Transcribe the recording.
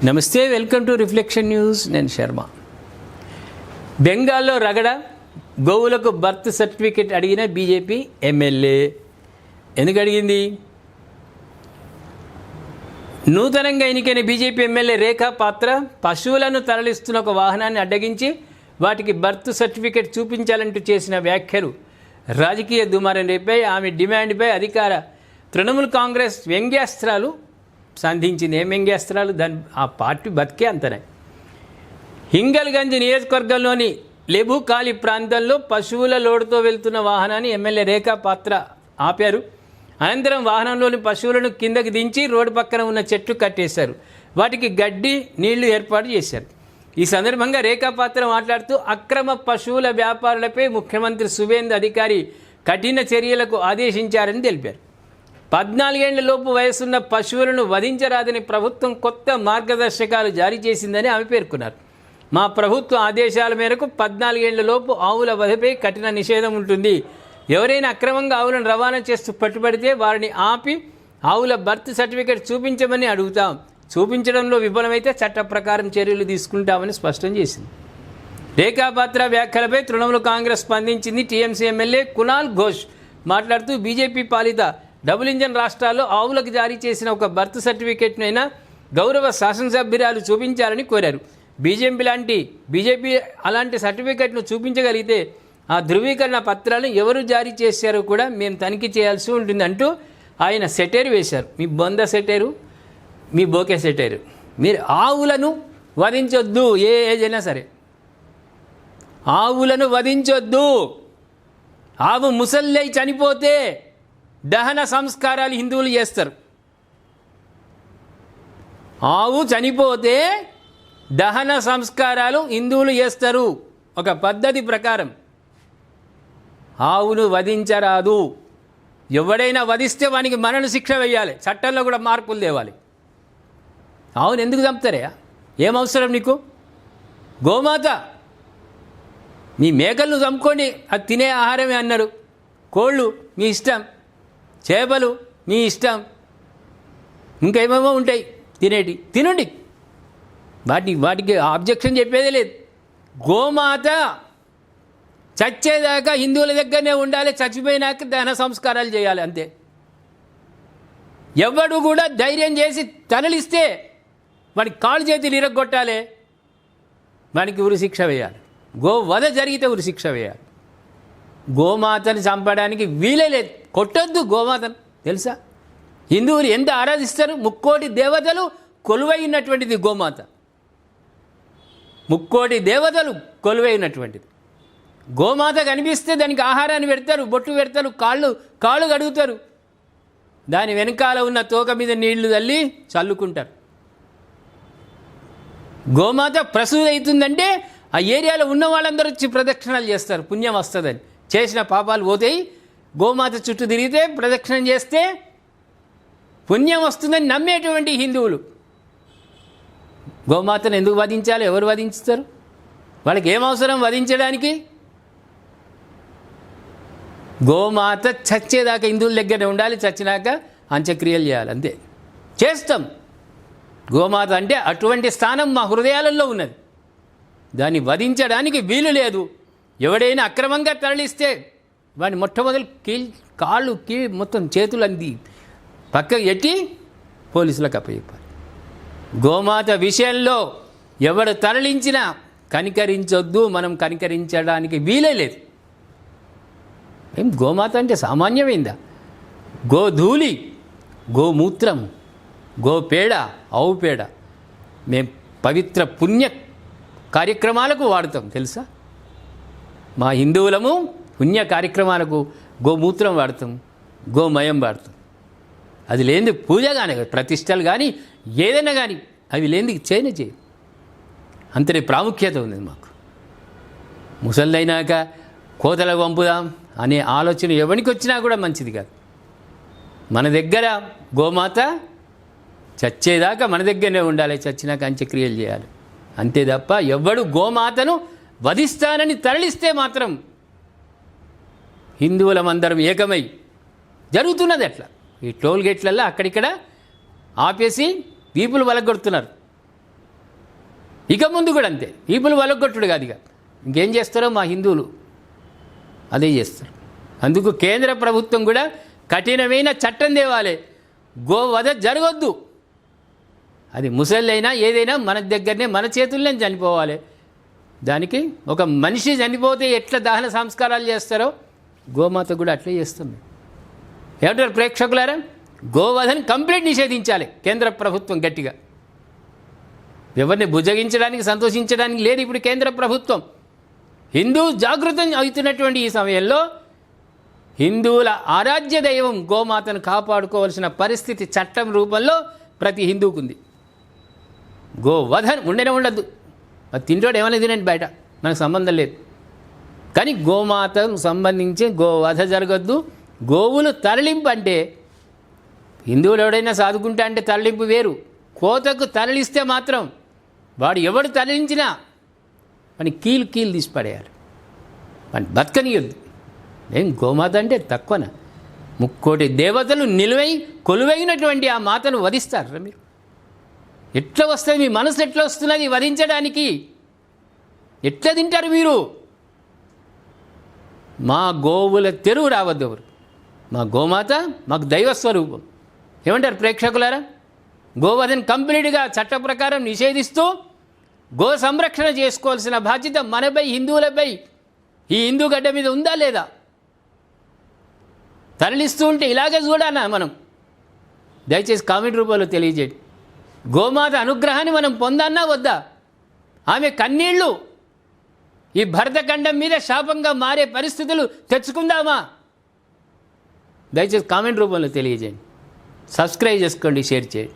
నమస్తే, welcome to reflection news. నేను శర్మ. బెంగాల్లో రగడ, గోవులకు బర్త్ సర్టిఫికేట్ అడిగిన బీజేపీ ఎమ్మెల్యే. ఎందుకు అడిగింది? నూతనంగా ఎన్నికైన బీజేపీ ఎమ్మెల్యే రేఖా పాత్ర పశువులను తరలిస్తున్న ఒక వాహనాన్ని అడ్డగించి వాటికి బర్త్ సర్టిఫికేట్ చూపించాలంటూ చేసిన వ్యాఖ్యలు రాజకీయ దుమారం రేపాయి. ఆమె డిమాండ్పై అధికార తృణమూల్ కాంగ్రెస్ వ్యంగ్యాస్త్రాలు సంధించింది. ఏం వ్యంగ్యాస్త్రాలు? ఆ పార్టీ బతికే అంతనే. హింగల్గంజ్ నియోజకవర్గంలోని లెబుకాలి ప్రాంతంలో పశువుల లోడుతో వెళ్తున్న వాహనాన్ని ఎమ్మెల్యే రేఖా పాత్ర ఆపారు. అనంతరం వాహనంలోని పశువులను కిందకి దించి రోడ్డు పక్కన ఉన్న చెట్లు కట్టేశారు. వాటికి గడ్డి, నీళ్లు ఏర్పాటు చేశారు. ఈ సందర్భంగా రేఖా పాత్ర మాట్లాడుతూ అక్రమ పశువుల వ్యాపారులపై ముఖ్యమంత్రి సువేందు అధికారి కఠిన చర్యలకు ఆదేశించారని తెలిపారు. 14 ఏళ్ల లోపు వయసున్న పశువులను వధించరాదని ప్రభుత్వం కొత్త మార్గదర్శకాలు జారీ చేసిందని ఆమె పేర్కొన్నారు. మా ప్రభుత్వ ఆదేశాల మేరకు 14 ఏళ్ల లోపు ఆవుల వధపై కఠిన నిషేధం ఉంటుంది. ఎవరైనా అక్రమంగా ఆవులను రవాణా చేస్తూ పట్టుబడితే వారిని ఆపి ఆవుల బర్త్ సర్టిఫికేట్ చూపించమని అడుగుతాం. చూపించడంలో విఫలమైతే చట్ట ప్రకారం చర్యలు తీసుకుంటామని స్పష్టం చేసింది. రేఖా పాత్ర వ్యాఖ్యలపై తృణమూల్ కాంగ్రెస్ స్పందించింది. టీఎంసీ ఎమ్మెల్యే కునాల్ ఘోష్ మాట్లాడుతూ బీజేపీ పాలిత డబుల్ ఇంజన్ రాష్ట్రాల్లో ఆవులకు జారీ చేసిన ఒక బర్త్ సర్టిఫికేట్నైనా గౌరవ శాసనసభ్యురాలు చూపించాలని కోరారు. బీజేపీ అలాంటి సర్టిఫికేట్ను చూపించగలిగితే ఆ ధృవీకరణ పత్రాలను ఎవరు జారీ చేశారో కూడా మేము తనిఖీ చేయాల్సి ఉంటుంది అంటూ ఆయన సెటైర్ వేశారు. మీ బొంద సెటైరు, మీ బోకే సెటైరు. మీరు ఆవులను వధించొద్దు, ఏ ఏజ్ అయినా సరే ఆవులను వధించొద్దు. ఆవు ముసల్లై చనిపోతే దహన సంస్కారాలు హిందువులు చేస్తారు. ఆవు చనిపోతే దహన సంస్కారాలు హిందువులు చేస్తారు. ఒక పద్ధతి ప్రకారం ఆవును వధించరాదు. ఎవడైనా వధిస్తే వానికి మరణ శిక్ష వేయాలి. చట్టంలో కూడా మార్పులు తేవాలి. ఆవును ఎందుకు చంపుతారే? ఏం అవసరం నీకు? గోమాత. మీ మేకలను చంపుకొని అది తినే ఆహారమే అన్నారు. కోళ్ళు మీ ఇష్టం, చేపలు మీ ఇష్టం, ఇంకేమేమో ఉంటాయి తినేటి, తినండి. వాటికి ఆబ్జెక్షన్ చెప్పేదే లేదు. గోమాత చచ్చేదాకా హిందువుల దగ్గరనే ఉండాలి. చచ్చిపోయినాక దహన సంస్కారాలు చేయాలి, అంతే. ఎవడు కూడా ధైర్యం చేసి తరలిస్తే వాడికి కాళ్ళు చేతులు ఇరగొట్టాలి, వానికి ఉరిశిక్ష వేయాలి. గోవధ జరిగితే ఉరిశిక్ష వేయాలి. గోమాతను చంపడానికి వీలే లేదు. కొట్టొద్దు గోమాతను. తెలుసా హిందువులు ఎంత ఆరాధిస్తారు? 3 కోటి దేవతలు కొలువై ఉన్నటువంటిది గోమాత. 3 కోటి దేవతలు కొలువై ఉన్నటువంటిది గోమాత. కనిపిస్తే దానికి ఆహారాన్ని పెడతారు, బొట్టు పెడతారు, కాళ్ళు కడుగుతారు. దాని వెనకాల ఉన్న తోక మీద నీళ్లు తల్లి చల్లుకుంటారు. గోమాత ప్రసూతి అవుతుందంటే ఆ ఏరియాలో ఉన్న వాళ్ళందరూ వచ్చి ప్రదక్షిణాలు చేస్తారు, పుణ్యం వస్తుందని. చేసిన పాపాలు పోతాయి. గోమాత చుట్టూ తిరిగితే ప్రదక్షిణం చేస్తే పుణ్యం వస్తుందని నమ్మేటువంటి హిందువులు గోమాతను ఎందుకు వధించాలి? ఎవరు వధించుతారు? వాళ్ళకి ఏమవసరం వధించడానికి? గోమాత చచ్చేదాకా హిందువుల దగ్గర ఉండాలి. చచ్చినాక అంత్యక్రియలు చేయాలి, అంతే. చేస్తాం. గోమాత అంటే అటువంటి స్థానం మా హృదయాలలో ఉన్నది. దాన్ని వధించడానికి వీలు లేదు. ఎవడైనా అక్రమంగా తరలిస్తే వాడిని మొట్టమొదలు కాళ్ళు మొత్తం చేతులు అంది పక్కకు ఎట్టి పోలీసులకు అప్పచెప్పాలి. గోమాత విషయంలో ఎవడు తరలించినా కనికరించొద్దు. మనం కనికరించడానికి వీలే లేదు. ఏం గోమాత అంటే సామాన్యమైందా? గోధూళి, గోమూత్రం, గోపేడ, ఆవు పేడ మేము పవిత్ర పుణ్య కార్యక్రమాలకు వాడుతాం, తెలుసా? మా హిందువులము పుణ్య కార్యక్రమాలకు గోమూత్రం వాడతాం, గోమయం వాడతాం. అది లేనిది పూజ కానీ, ప్రతిష్టలు కానీ, ఏదైనా కానీ అవి లేనిది చేయి. అంతనే ప్రాముఖ్యత ఉంది మాకు. ముసలిదైనాక కోతలకు పంపుదాం అనే ఆలోచన ఎవరికి వచ్చినా కూడా మంచిది కాదు. మన దగ్గర గోమాత చచ్చేదాకా మన దగ్గరనే ఉండాలి. చచ్చినాక అంత్యక్రియలు చేయాలి, అంతే తప్ప ఎవడు గోమాతను వధిస్తానని తరలిస్తే మాత్రం హిందువులమందరం ఏకమై జరుగుతున్నది. అట్లా ఈ టోల్ గేట్లల్లో అక్కడిక్కడ ఆపేసి వీపులు వలగొడుతున్నారు. ఇక ముందు కూడా అంతే. ఈపులు వలగొట్టుడు కాదు. ఇక ఇంకేం చేస్తారో మా హిందువులు అదే చేస్తారు. అందుకు కేంద్ర ప్రభుత్వం కూడా కఠినమైన చట్టం తేవాలి. గోవధ జరగొద్దు. అది ముసళ్ళైనా ఏదైనా మన దగ్గరనే మన చేతుల్లోనే చనిపోవాలి. దానికి ఒక మనిషి చనిపోతే ఎట్లా దహన సంస్కారాలు చేస్తారో గోమాత కూడా అట్లే చేస్తుంది. ఏమంటారు ప్రేక్షకులారా? గోవధని కంప్లీట్ నిషేధించాలి కేంద్ర ప్రభుత్వం గట్టిగా. ఎవరిని బుజ్జగించడానికి సంతోషించడానికి లేదు ఇప్పుడు కేంద్ర ప్రభుత్వం. హిందూ జాగృతం అవుతున్నటువంటి ఈ సమయంలో హిందువుల ఆరాధ్య దైవం గోమాతను కాపాడుకోవాల్సిన పరిస్థితి చట్టం రూపంలో ప్రతి హిందువుకు ఉంది. గోవధ ఉండనే ఉండద్దు. అది తింటోడు ఏమైనా తినండి, బయట మనకు సంబంధం లేదు. కానీ గోమాతకు సంబంధించి గోవధ జరగద్దు. గోవులు తరలింపు అంటే హిందువులు ఎవడైనా సాదుకుంటా అంటే తరలింపు వేరు. కోతకు తరలిస్తే మాత్రం వాడు ఎవడు తరలించినా వాడిని కీలు తీసి పడేయాలి, వాడిని బతకనియొద్దు. ఏం గోమాత అంటే తక్కువనా? 3 కోటి దేవతలు నిలువై కొలువైనటువంటి ఆ మాతను వధిస్తారా మీరు? ఎట్లా వస్తుంది? మీ మనసు ఎట్లా వస్తున్నది వధించడానికి? ఎట్లా తింటారు మీరు? మా గోవుల తెరువు రావద్దు ఎవరు. మా గోమాత మాకు దైవస్వరూపం. ఏమంటారు ప్రేక్షకులారా? గోవధను కంప్లీట్గా చట్ట ప్రకారం నిషేధిస్తూ గో సంరక్షణ చేసుకోవాల్సిన బాధ్యత మనపై, హిందువులపై ఈ హిందూ గడ్డ మీద ఉందా లేదా? తరలిస్తూ ఉంటే ఇలాగే చూడాలా మనం? దయచేసి కామెంట్ రూపంలో తెలియజేయండి. గోమాత అనుగ్రహాన్ని మనం పొందన్నా వద్దా? ఆమె కన్నీళ్ళు ఈ భరతఖండం మీద శాపంగా మారే పరిస్థితులు తెచ్చుకుందామా? దయచేసి కామెంట్ రూపంలో తెలియజేయండి. సబ్స్క్రైబ్ చేసుకోండి, షేర్ చేయండి.